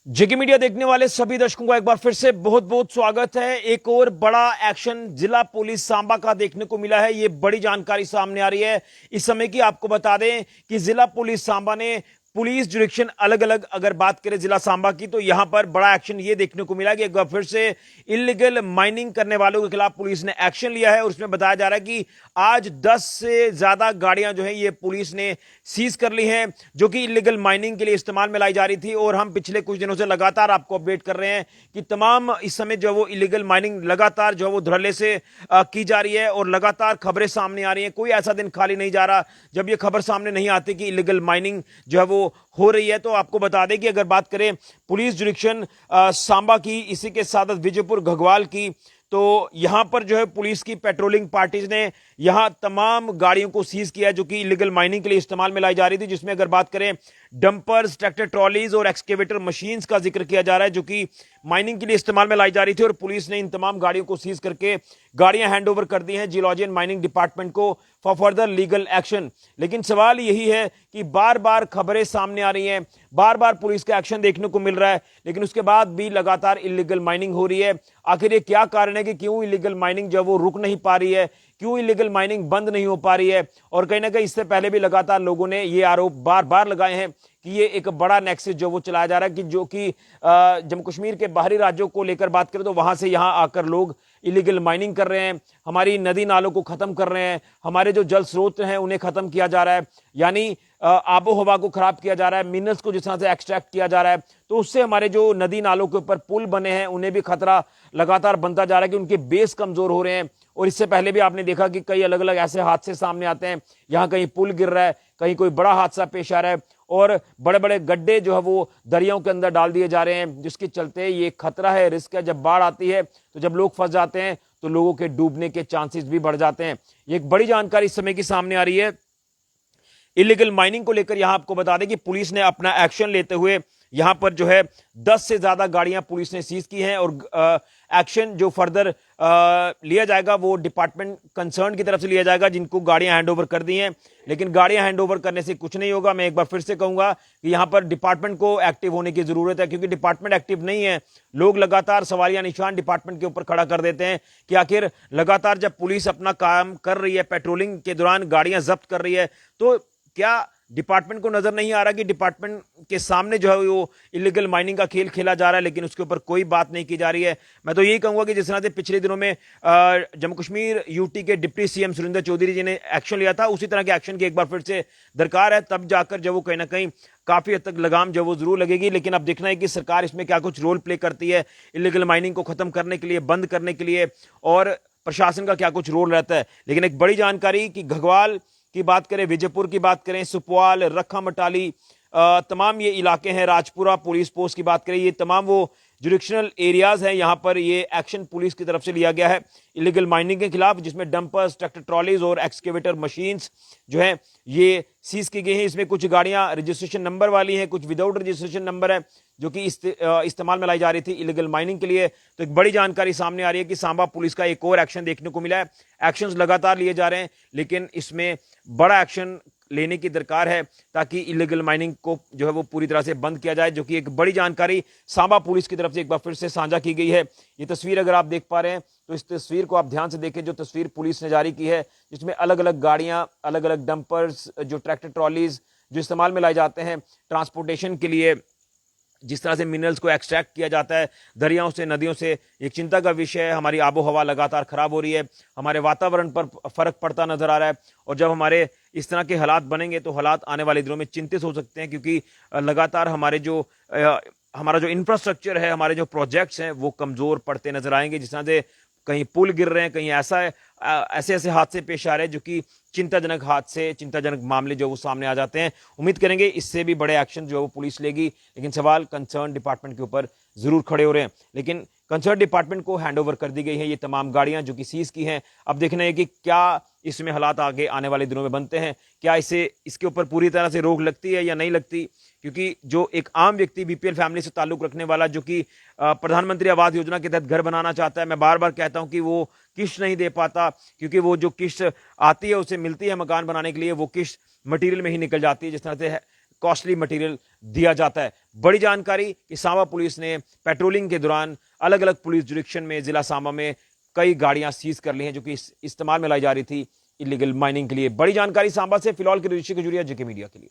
जेके media देखने वाले सभी दर्शकों का एक बार फिर से बहुत बहुत स्वागत है। एक और बड़ा एक्शन जिला पुलिस सांबा का देखने को मिला है। ये बड़ी जानकारी सामने आ रही है इस समय की। आपको बता दें कि जिला पुलिस सांबा ने पुलिस जुरिक्शन अलग अलग अगर बात करें जिला सांबा की, तो यहां पर बड़ा एक्शन ये देखने को मिला कि एक बार फिर से इलीगल माइनिंग करने वालों के खिलाफ पुलिस ने एक्शन लिया है। और उसमें बताया जा रहा है कि आज 10 से ज्यादा गाड़ियां जो है ये पुलिस ने सीज कर ली हैं, जो कि इलीगल माइनिंग के लिए इस्तेमाल में लाई जा रही थी। और हम पिछले कुछ दिनों से लगातार आपको अपडेट कर रहे हैं कि तमाम इस समय जो वो इलीगल माइनिंग लगातार जो वो धड़ल्ले से की जा रही है और लगातार खबरें सामने आ रही हैं। कोई ऐसा दिन खाली नहीं जा रहा जब ये खबर सामने नहीं आती कि इलीगल माइनिंग जो है वो हो रही है। तो आपको बता दें कि अगर बात करें पुलिस जुरिक्शन सांबा की, इसी के साथ विजयपुर घगवाल की, तो यहां पर जो है पुलिस की पेट्रोलिंग पार्टीज ने यहां तमाम गाड़ियों को सीज किया जो कि इलीगल माइनिंग के लिए इस्तेमाल में लाई जा रही थी। जिसमें अगर बात करें डंपर्स, ट्रैक्टर ट्रॉलीज और एक्सकेवेटर मशीन्स का जिक्र किया जा रहा है, जो कि माइनिंग के लिए इस्तेमाल में लाई जा रही थी। और पुलिस ने इन तमाम गाड़ियों को सीज करके गाड़ियां हैंड ओवर कर दी हैं जियोलॉजी एंड माइनिंग डिपार्टमेंट को फॉर फर्दर लीगल एक्शन। लेकिन सवाल यही है कि बार बार खबरें सामने आ रही हैं, बार बार पुलिस का एक्शन देखने को मिल रहा है, लेकिन उसके बाद भी लगातार इलीगल माइनिंग हो रही है। आखिर ये क्या कारण है कि क्यों इलीगल माइनिंग जो वो रुक नहीं पा रही है, क्यों इलीगल माइनिंग बंद नहीं हो पा रही है? और कहीं ना कहीं इससे पहले भी लगातार लोगों ने ये आरोप बार बार लगाए हैं कि ये एक बड़ा नेक्सस जो वो चलाया जा रहा है कि जो कि जम्मू कश्मीर के बाहरी राज्यों को लेकर बात करें तो वहां से यहां आकर लोग इलीगल माइनिंग कर रहे हैं, हमारी नदी नालों को खत्म कर रहे हैं, हमारे जो जल स्रोत हैं उन्हें खत्म किया जा रहा है, यानी आबो हवा को खराब किया जा रहा है, मिनरल्स को जिस तरह से एक्सट्रैक्ट किया जा रहा है। तो उससे हमारे जो नदी नालों के ऊपर पुल बने हैं उन्हें भी खतरा लगातार बनता जा रहा है कि उनके बेस कमजोर हो रहे हैं। और इससे पहले भी आपने देखा कि कई अलग अलग ऐसे हादसे सामने आते हैं, यहां कहीं पुल गिर रहा है, कहीं कोई बड़ा हादसा पेश आ रहा है और बड़े बड़े गड्ढे जो है वो दरियाओं के अंदर डाल दिए जा रहे हैं, जिसके चलते ये खतरा है, रिस्क है। जब बाढ़ आती है तो जब लोग फंस जाते हैं तो लोगों के डूबने के चांसेस भी बढ़ जाते हैं। ये एक बड़ी जानकारी इस समय की सामने आ रही है इलीगल माइनिंग को लेकर। यहां आपको बता दें कि पुलिस ने अपना एक्शन लेते हुए यहां पर जो है 10 से ज्यादा गाड़ियां पुलिस ने सीज की हैं। और एक्शन जो फर्दर लिया जाएगा वो डिपार्टमेंट कंसर्न की तरफ से लिया जाएगा जिनको गाड़ियां हैंडओवर कर दी हैं। लेकिन गाड़ियां हैंडओवर करने से कुछ नहीं होगा। मैं एक बार फिर से कहूंगा कि यहां पर डिपार्टमेंट को एक्टिव होने की जरूरत है, क्योंकि डिपार्टमेंट एक्टिव नहीं है। लोग लगातार सवालिया निशान डिपार्टमेंट के ऊपर खड़ा कर देते हैं कि आखिर लगातार जब पुलिस अपना काम कर रही है, पेट्रोलिंग के दौरान गाड़ियां जब्त कर रही है, तो क्या डिपार्टमेंट को नजर नहीं आ रहा कि डिपार्टमेंट के सामने जो है वो इलीगल माइनिंग का खेल खेला जा रहा है, लेकिन उसके ऊपर कोई बात नहीं की जा रही है। मैं तो यही कहूंगा कि जिस तरह से पिछले दिनों में जम्मू कश्मीर यूटी के डिप्टी सीएम सुरेंद्र चौधरी जी ने एक्शन लिया था, उसी तरह के एक्शन की एक बार फिर से दरकार है। तब जाकर जो वो कहीं ना कहीं काफी हद तक लगाम जो वो जरूर लगेगी। लेकिन अब देखना है कि सरकार इसमें क्या कुछ रोल प्ले करती है इलीगल माइनिंग को खत्म करने के लिए, बंद करने के लिए, और प्रशासन का क्या कुछ रोल रहता है। लेकिन एक बड़ी जानकारी कि घगवाल की बात करें, विजयपुर की बात करें, सुपवाल, रखा मटाली, तमाम ये इलाके हैं, राजपुरा पुलिस पोस्ट की बात करें, ये तमाम वो जुरिक्शनल एरियाज हैं। यहां पर ये एक्शन पुलिस की तरफ से लिया गया है इलीगल माइनिंग के खिलाफ, जिसमें डंपर्स, ट्रैक्टर ट्रॉलीज और एक्सकेवेटर मशीन्स जो है ये सीज की गई हैं। इसमें कुछ गाड़ियां रजिस्ट्रेशन नंबर वाली हैं, कुछ विदाउट रजिस्ट्रेशन नंबर है, जो कि इस्तेमाल में लाई जा रही थी इलीगल माइनिंग के लिए। तो एक बड़ी जानकारी सामने आ रही है कि सांबा पुलिस का एक और एक्शन देखने को मिला है। एक्शंस लगातार लिए जा रहे हैं, लेकिन इसमें बड़ा एक्शन लेने की दरकार है ताकि इलीगल माइनिंग को जो है वो पूरी तरह से बंद किया जाए, जो कि एक बड़ी जानकारी सांबा पुलिस की तरफ से एक बार फिर से साझा की गई है। ये तस्वीर अगर आप देख पा रहे हैं तो इस तस्वीर को आप ध्यान से देखें, जो तस्वीर पुलिस ने जारी की है, जिसमें अलग अलग गाड़ियां, अलग अलग डंपर्स, जो ट्रैक्टर ट्रॉलीज जो इस्तेमाल में लाए जाते हैं ट्रांसपोर्टेशन के लिए, जिस तरह से मिनरल्स को एक्सट्रैक्ट किया जाता है दरियाओं से, नदियों से, एक चिंता का विषय है। हमारी आबो हवा लगातार खराब हो रही है, हमारे वातावरण पर फर्क पड़ता नजर आ रहा है। और जब हमारे इस तरह के हालात बनेंगे तो हालात आने वाले दिनों में चिंतित हो सकते हैं, क्योंकि लगातार हमारा जो इंफ्रास्ट्रक्चर है, हमारे जो प्रोजेक्ट्स हैं वो कमजोर पड़ते नजर आएंगे। जिस तरह से कहीं पुल गिर रहे हैं, कहीं ऐसे ऐसे हादसे पेश आ रहे हैं जो कि चिंताजनक हादसे, चिंताजनक मामले जो वो सामने आ जाते हैं। उम्मीद करेंगे इससे भी बड़े एक्शन जो वो पुलिस लेगी, लेकिन सवाल कंसर्न डिपार्टमेंट के ऊपर जरूर खड़े हो रहे हैं। लेकिन कंसर्न डिपार्टमेंट को हैंडओवर कर दी गई है ये तमाम गाड़ियां जो कि सीज की हैं। अब देखना है कि क्या इसमें हालात आगे आने वाले दिनों में बनते हैं, क्या इसके ऊपर पूरी तरह से रोक लगती है या नहीं लगती। क्योंकि जो एक आम व्यक्ति बीपीएल फैमिली से ताल्लुक रखने वाला, जो कि प्रधानमंत्री आवास योजना के तहत घर बनाना चाहता है, मैं बार बार कहता हूं कि वो किस्त नहीं दे पाता, क्योंकि वो जो किस्त आती है उसे मिलती है मकान बनाने के लिए, वो किस्त मटेरियल में ही निकल जाती है। जिस तरह से कॉस्टली मटेरियल दिया जाता है। बड़ी जानकारी कि सांबा पुलिस ने पेट्रोलिंग के दौरान अलग अलग पुलिस जुरिडिक्शन में जिला सांबा में कई गाड़ियां सीज कर ली हैं जो कि इस्तेमाल में लाई जा रही थी इलीगल माइनिंग के लिए। बड़ी जानकारी सांबा से फिलहाल के ऋषि खजूरिया, जेके मीडिया के लिए।